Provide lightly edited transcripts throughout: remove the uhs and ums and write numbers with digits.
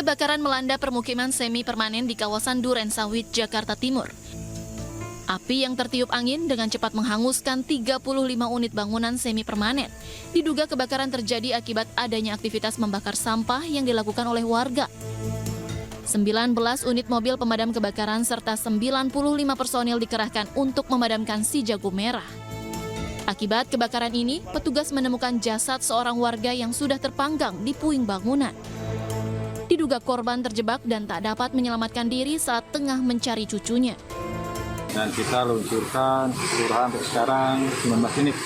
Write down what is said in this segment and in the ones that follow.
Kebakaran melanda permukiman semi permanen di kawasan Durensawit, Jakarta Timur. Api yang tertiup angin dengan cepat menghanguskan 35 unit bangunan semi permanen. Diduga kebakaran terjadi akibat adanya aktivitas membakar sampah yang dilakukan oleh warga. 19 unit mobil pemadam kebakaran serta 95 personil dikerahkan untuk memadamkan si jago merah. Akibat kebakaran ini, petugas menemukan jasad seorang warga yang sudah terpanggang di puing bangunan. Diduga korban terjebak dan tak dapat menyelamatkan diri saat tengah mencari cucunya. Dan kita luncurkan kelurahan untuk sekarang 19 unit.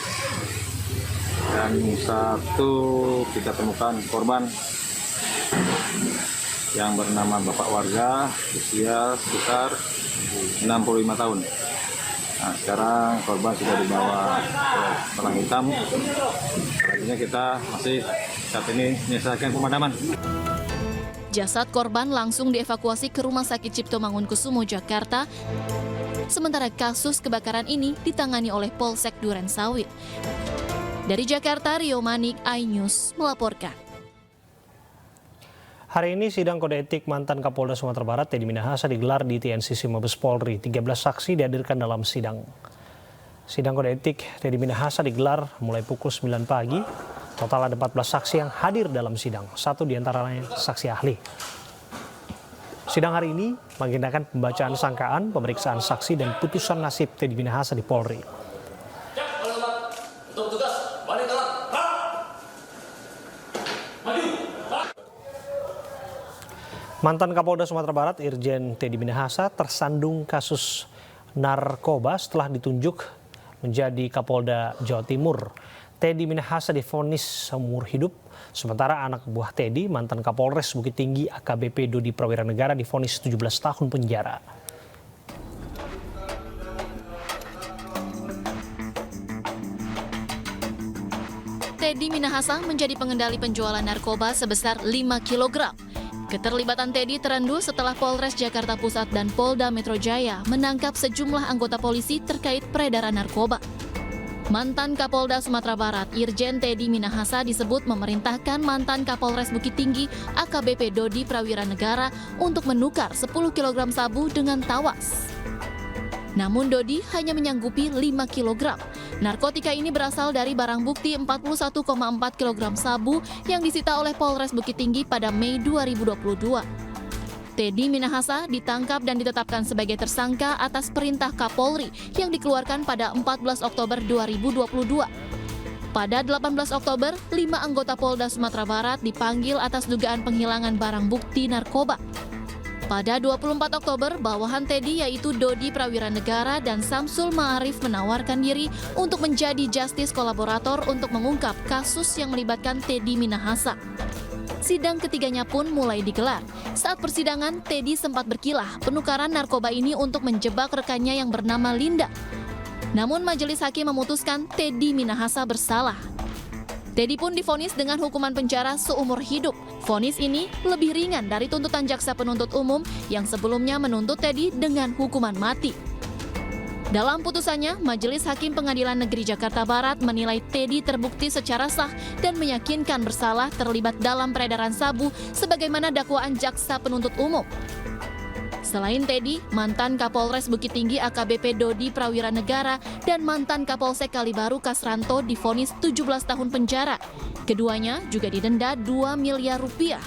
Dan satu kita temukan korban yang bernama bapak warga, usia sekitar 65 tahun. Nah, sekarang korban sudah dibawa ke Palang Hitam. Selanjutnya kita masih saat ini menyelesaikan pemadaman. Jasad korban langsung dievakuasi ke Rumah Sakit Cipto Mangunkusumo, Jakarta. Sementara kasus kebakaran ini ditangani oleh Polsek Durensawit. Dari Jakarta, Rio Manik, iNews melaporkan. Hari ini sidang kode etik mantan Kapolda Sumatera Barat Teddy Minahasa digelar di TNCC Mabes Polri. 13 saksi dihadirkan dalam sidang. Sidang kode etik Teddy Minahasa digelar mulai pukul 9 pagi. Total ada 14 saksi yang hadir dalam sidang. 1 diantaranya saksi ahli. Sidang hari ini mengagendakan pembacaan sangkaan, pemeriksaan saksi, dan putusan nasib Teddy Minahasa di Polri. Mantan Kapolda Sumatera Barat Irjen Teddy Minahasa tersandung kasus narkoba setelah ditunjuk menjadi Kapolda Jawa Timur. Teddy Minahasa divonis seumur hidup, sementara anak buah Teddy, mantan Kapolres Bukit Tinggi AKBP Dodi Prawira Negara, divonis 17 tahun penjara. Teddy Minahasa menjadi pengendali penjualan narkoba sebesar 5 kg. Keterlibatan Teddy terendus setelah Polres Jakarta Pusat dan Polda Metro Jaya menangkap sejumlah anggota polisi terkait peredaran narkoba. Mantan Kapolda Sumatera Barat Irjen Teddy Minahasa disebut memerintahkan mantan Kapolres Bukit Tinggi AKBP Dodi Prawira Negara untuk menukar 10 kg sabu dengan tawas. Namun Dodi hanya menyanggupi 5 kg. Narkotika ini berasal dari barang bukti 41,4 kg sabu yang disita oleh Polres Bukit Tinggi pada Mei 2022. Teddy Minahasa ditangkap dan ditetapkan sebagai tersangka atas perintah Kapolri yang dikeluarkan pada 14 Oktober 2022. Pada 18 Oktober, 5 anggota Polda Sumatera Barat dipanggil atas dugaan penghilangan barang bukti narkoba. Pada 24 Oktober, bawahan Teddy yaitu Dodi Prawira Negara dan Samsul Ma'arif menawarkan diri untuk menjadi justice kolaborator untuk mengungkap kasus yang melibatkan Teddy Minahasa. Sidang ketiganya pun mulai digelar. Saat persidangan, Teddy sempat berkilah penukaran narkoba ini untuk menjebak rekannya yang bernama Linda. Namun majelis hakim memutuskan Teddy Minahasa bersalah. Teddy pun divonis dengan hukuman penjara seumur hidup. Vonis ini lebih ringan dari tuntutan jaksa penuntut umum yang sebelumnya menuntut Teddy dengan hukuman mati. Dalam putusannya, Majelis Hakim Pengadilan Negeri Jakarta Barat menilai Teddy terbukti secara sah dan meyakinkan bersalah terlibat dalam peredaran sabu sebagaimana dakwaan jaksa penuntut umum. Selain Teddy, mantan Kapolres Bukit Tinggi AKBP Dodi Prawira Negara dan mantan Kapolsek Kalibaru Kasranto divonis 17 tahun penjara. Keduanya juga didenda 2 miliar rupiah.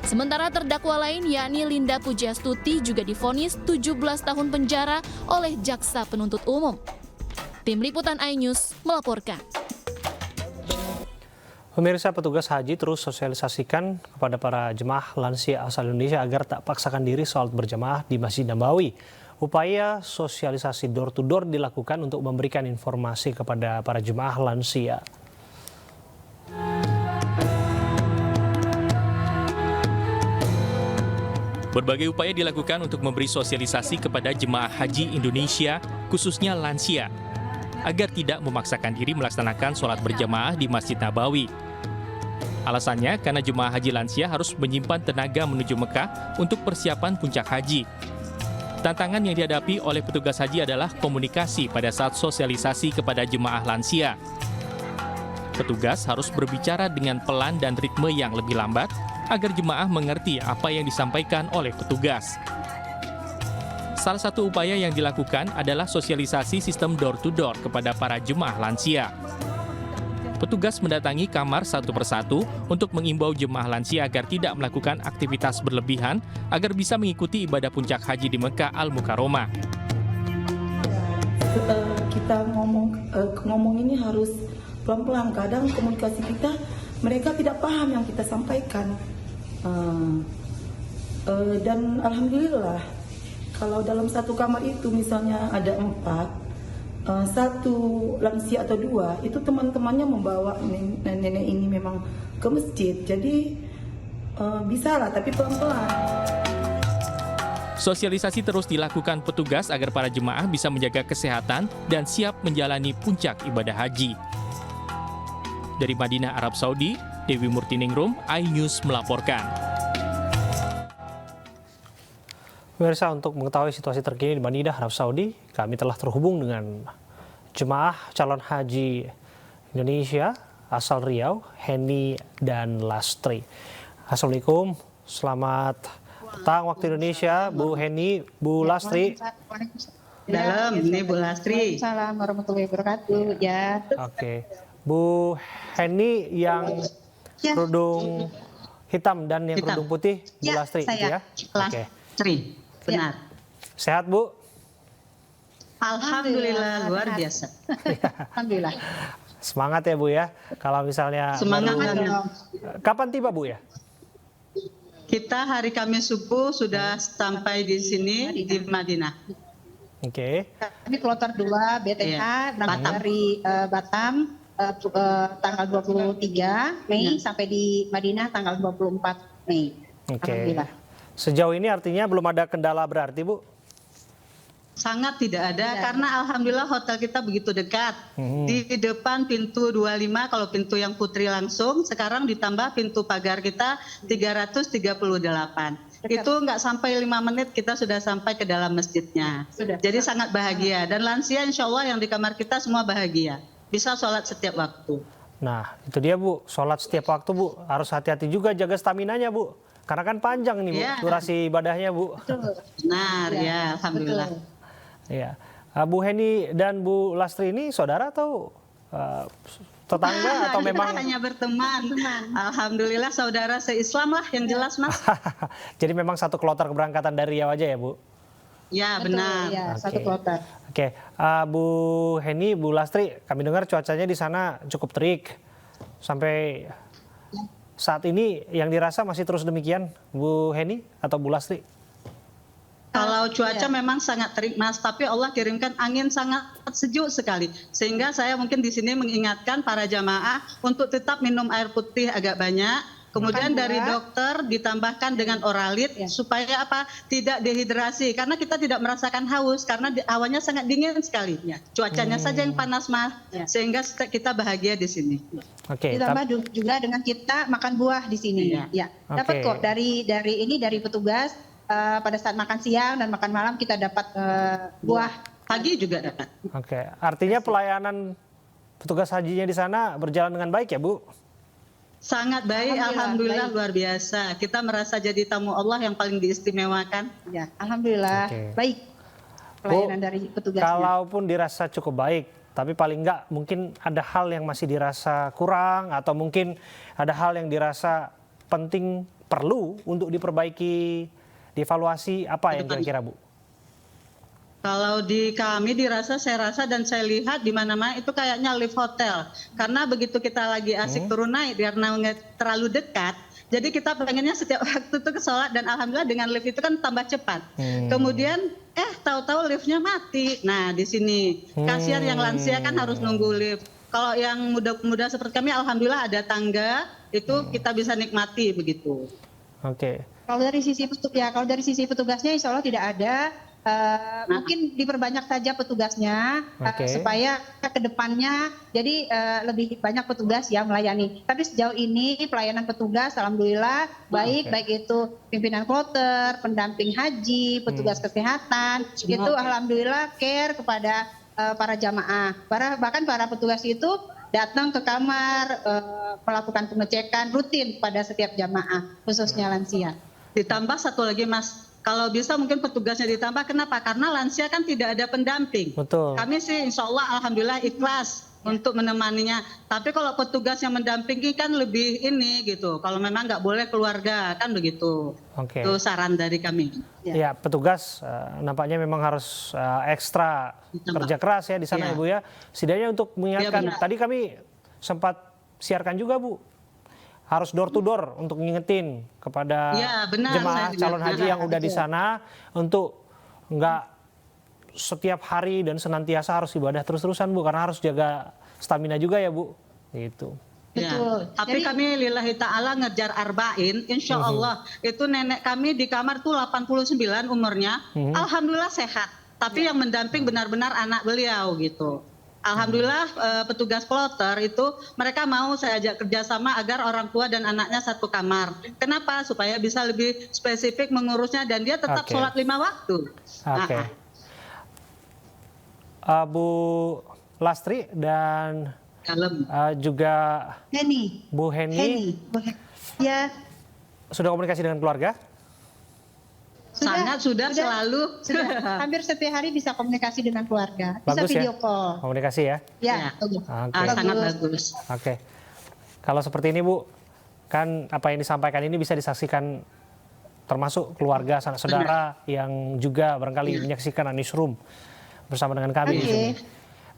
Sementara terdakwa lain yakni Linda Pujastuti juga divonis 17 tahun penjara oleh jaksa penuntut umum. Tim Liputan iNews melaporkan. Pemirsa, petugas haji terus sosialisasikan kepada para jemaah lansia asal Indonesia agar tak paksakan diri salat berjamaah di Masjid Nabawi. Upaya sosialisasi door-to-door dilakukan untuk memberikan informasi kepada para jemaah lansia. Berbagai upaya dilakukan untuk memberi sosialisasi kepada jemaah haji Indonesia, khususnya lansia, agar tidak memaksakan diri melaksanakan sholat berjamaah di Masjid Nabawi. Alasannya karena jemaah haji lansia harus menyimpan tenaga menuju Mekah untuk persiapan puncak haji. Tantangan yang dihadapi oleh petugas haji adalah komunikasi pada saat sosialisasi kepada jemaah lansia. Petugas harus berbicara dengan pelan dan ritme yang lebih lambat agar jemaah mengerti apa yang disampaikan oleh petugas. Salah satu upaya yang dilakukan adalah sosialisasi sistem door-to-door kepada para jemaah lansia. Petugas mendatangi kamar satu persatu untuk mengimbau jemaah lansia agar tidak melakukan aktivitas berlebihan agar bisa mengikuti ibadah puncak haji di Mekah Al-Mukarramah. Kita ngomong ini harus pelan-pelan. Kadang komunikasi kita, mereka tidak paham yang kita sampaikan. Dan alhamdulillah, kalau dalam satu kamar itu misalnya ada 4, satu lansia atau 2, itu teman-temannya membawa nenek ini memang ke masjid. Jadi bisa lah, tapi pelan-pelan. Sosialisasi terus dilakukan petugas agar para jemaah bisa menjaga kesehatan dan siap menjalani puncak ibadah haji. Dari Madinah, Arab Saudi, Dewi Murtiningrum, iNews melaporkan. Pemirsa, untuk mengetahui situasi terkini di Madinah, Arab Saudi, kami telah terhubung dengan jemaah calon haji Indonesia asal Riau, Heni dan Lastri. Assalamualaikum, selamat petang waktu Indonesia, Bu Heni, Bu Lastri. Dalam, ini Bu Lastri. Assalamualaikum warahmatullahi wabarakatuh. Ya. Oke, Bu Heni yang kerudung hitam dan yang kerudung putih, Bu Lastri, saya. ya? Oke. Lastri, benar. Sehat, Bu? Alhamdulillah, luar biasa. Alhamdulillah. Semangat ya, Bu ya. Kalau misalnya Semangat baru- banget. Kapan tiba, Bu ya? Kita hari Kamis subuh sudah sampai di sini di Madinah. Oke. Kami kloter 2 BTH Iya, berangkat Batam. dari Batam tanggal 23 Mei sampai di Madinah tanggal 24 Mei. Oke. Alhamdulillah. Sejauh ini artinya belum ada kendala berarti, Bu? Sangat tidak ada karena alhamdulillah hotel kita begitu dekat. Di depan pintu 25 kalau pintu yang putri langsung, sekarang ditambah pintu pagar kita 338. Itu nggak sampai 5 menit kita sudah sampai ke dalam masjidnya. Jadi sangat bahagia dan lansia insya Allah yang di kamar kita semua bahagia. Bisa sholat setiap waktu. Nah, itu dia, Bu. Sholat setiap waktu, Bu. Harus hati-hati juga jaga staminanya, Bu. Karena kan panjang nih, Bu, Iya. durasi ibadahnya, Bu. Benar ya, alhamdulillah. Iya. Bu Heni dan Bu Lastri ini saudara atau tetangga atau Kita memang hanya berteman. Alhamdulillah saudara se-Islam lah yang jelas Mas. jadi memang satu kloter keberangkatan dari Riau aja ya, Bu? Ya Betul, benar. ya, Oke. satu kloter. Oke, Bu Heni, Bu Lastri, kami dengar cuacanya di sana cukup terik. Sampai saat ini yang dirasa masih terus demikian, Bu Heni atau Bu Lastri? Kalau cuaca memang sangat terik Mas, tapi Allah kirimkan angin sangat sejuk sekali. Sehingga saya mungkin di sini mengingatkan para jamaah untuk tetap minum air putih agak banyak. Kemudian dari dokter ditambahkan dengan oralit supaya apa? Tidak dehidrasi karena kita tidak merasakan haus karena hawannya sangat dingin sekali. Cuacanya saja yang panas Mas. Sehingga kita bahagia di sini. Oke, Ditambah juga dengan kita makan buah di sini. Ya. Dapat kok dari petugas pada saat makan siang dan makan malam kita dapat buah. Pagi juga dapat. Oke, artinya pelayanan petugas hajinya di sana berjalan dengan baik ya, Bu? Sangat baik, alhamdulillah luar biasa. Kita merasa jadi tamu Allah yang paling diistimewakan. Ya, alhamdulillah Oke. baik pelayanan dari petugasnya. Kalaupun dirasa cukup baik, tapi paling enggak mungkin ada hal yang masih dirasa kurang atau mungkin ada hal yang dirasa penting perlu untuk diperbaiki, dievaluasi, apa yang kira-kira, Bu? Kalau di kami dirasa, saya rasa dan saya lihat di mana-mana itu kayaknya lift hotel. Karena begitu kita lagi asik turun naik karena nggak terlalu dekat, jadi kita pengennya setiap waktu itu ke sholat dan alhamdulillah dengan lift itu kan tambah cepat. Kemudian tahu-tahu liftnya mati. Nah di sini kasihan yang lansia kan harus nunggu lift. Kalau yang muda-muda seperti kami alhamdulillah ada tangga, itu kita bisa nikmati begitu. Oke. Kalau dari sisi petugasnya insya Allah tidak ada. Mungkin diperbanyak saja petugasnya supaya ke depannya jadi lebih banyak petugas yang melayani. Tapi sejauh ini pelayanan petugas alhamdulillah baik itu pimpinan kloter, pendamping haji, petugas kesehatan itu alhamdulillah care kepada para jamaah. Bahkan para petugas itu datang ke kamar, melakukan pengecekan rutin pada setiap jamaah, khususnya lansia. Ditambah satu lagi Mas, kalau bisa mungkin petugasnya ditambah. Kenapa? Karena lansia kan tidak ada pendamping. Betul. Kami sih insya Allah alhamdulillah ikhlas untuk menemaninya. Tapi kalau petugas yang mendampingi kan lebih ini gitu. Kalau memang nggak boleh keluarga kan begitu. Oke. Itu saran dari kami. Ya, petugas nampaknya memang harus ekstra Ditambah. kerja keras ya di sana Iya. Ibu ya. Setidaknya untuk mengingatkan. Iya, benar. Tadi kami sempat siarkan juga Bu. Harus door to door untuk ngingetin kepada Iya, benar, jemaah saya calon dengar. haji yang udah di sana untuk nggak setiap hari dan senantiasa harus ibadah terus-terusan Bu, karena harus jaga stamina juga ya Bu. Gitu. Ya. Betul. Tapi Jadi- kami lillahi ta'ala ngejar arba'in, insya Allah itu nenek kami di kamar tuh 89 umurnya, alhamdulillah sehat. Tapi yang mendamping benar-benar anak beliau gitu. Alhamdulillah petugas kloter itu mereka mau saya ajak kerjasama agar orang tua dan anaknya satu kamar. Kenapa? Supaya bisa lebih spesifik mengurusnya dan dia tetap Oke. sholat 5 waktu. Oke. Bu Lastri dan Kalem. juga Heni. Bu Heni Ya, sudah komunikasi dengan keluarga? Sangat sudah selalu. sudah hampir setiap hari bisa komunikasi dengan keluarga, bisa Bagus ya? video call. Komunikasi ya? Ya, Oke. Sangat bagus. Oke. Kalau seperti ini Bu, kan apa yang disampaikan ini bisa disaksikan termasuk keluarga, sanak saudara yang juga barangkali menyaksikan Anisroom bersama dengan kami di Oke. sini.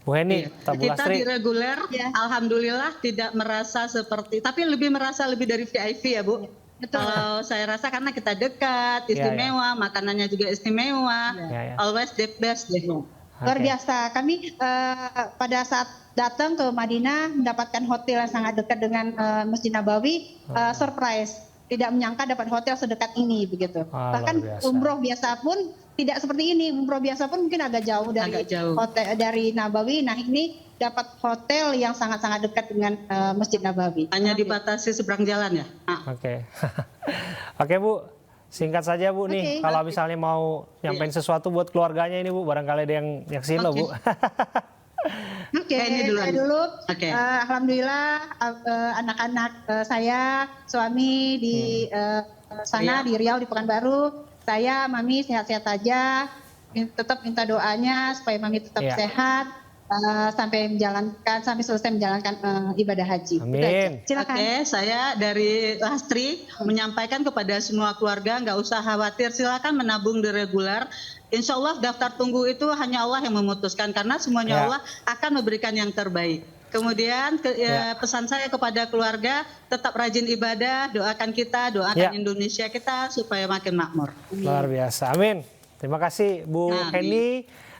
Bu Heni, Iya. Bu Kita Lastri, di reguler, Ya. alhamdulillah tidak merasa seperti, tapi merasa lebih dari VIP ya Bu. Betul. Kalau saya rasa karena kita dekat, Ya, istimewa, makanannya juga istimewa, Ya, ya. always the best deh. Luar Oke. biasa. Kami pada saat datang ke Madinah mendapatkan hotel yang sangat dekat dengan Masjid Nabawi, surprise. Tidak menyangka dapat hotel sedekat ini begitu. Ah, Bahkan luar biasa. umroh biasa pun tidak seperti ini. Umroh biasa pun mungkin agak jauh dari Agak jauh. hotel dari Nabawi. Nah, ini dapat hotel yang sangat-sangat dekat dengan Masjid Nabawi. Hanya dibatasi seberang jalan ya. Oke. Oke Bu, singkat saja Bu nih, Oke. kalau misalnya mau nyampein sesuatu buat keluarganya ini Bu, barangkali ada yang nyaksin loh Bu. Oke, Ini duluan. saya dulu. Oke. Alhamdulillah anak-anak saya, suami di sana Riau. di Riau di Pekanbaru, saya, Mami sehat-sehat aja. Tetap minta doanya supaya Mami tetap Iya. sehat sampai selesai menjalankan ibadah haji. Amin. Itu aja. Silakan. Oke, saya dari Lastri menyampaikan kepada semua keluarga nggak usah khawatir, silakan menabung di reguler. Insya Allah daftar tunggu itu hanya Allah yang memutuskan karena semuanya Ya. Allah akan memberikan yang terbaik. Kemudian pesan saya kepada keluarga tetap rajin ibadah, doakan kita, doakan Ya. Indonesia kita supaya makin makmur. Luar biasa, amin. Terima kasih Bu Amin. Heni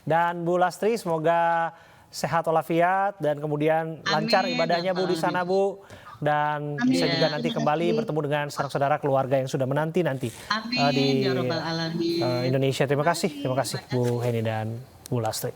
dan Bu Lastri, semoga sehat walafiat dan kemudian lancar Amin. ibadahnya Bu di sana Bu. Dan bisa Amin. juga nanti kembali bertemu dengan saudara keluarga yang sudah menanti nanti Amin di ya Rabbal Alamin. Indonesia. Terima kasih Bu Heni dan Bu Lastri.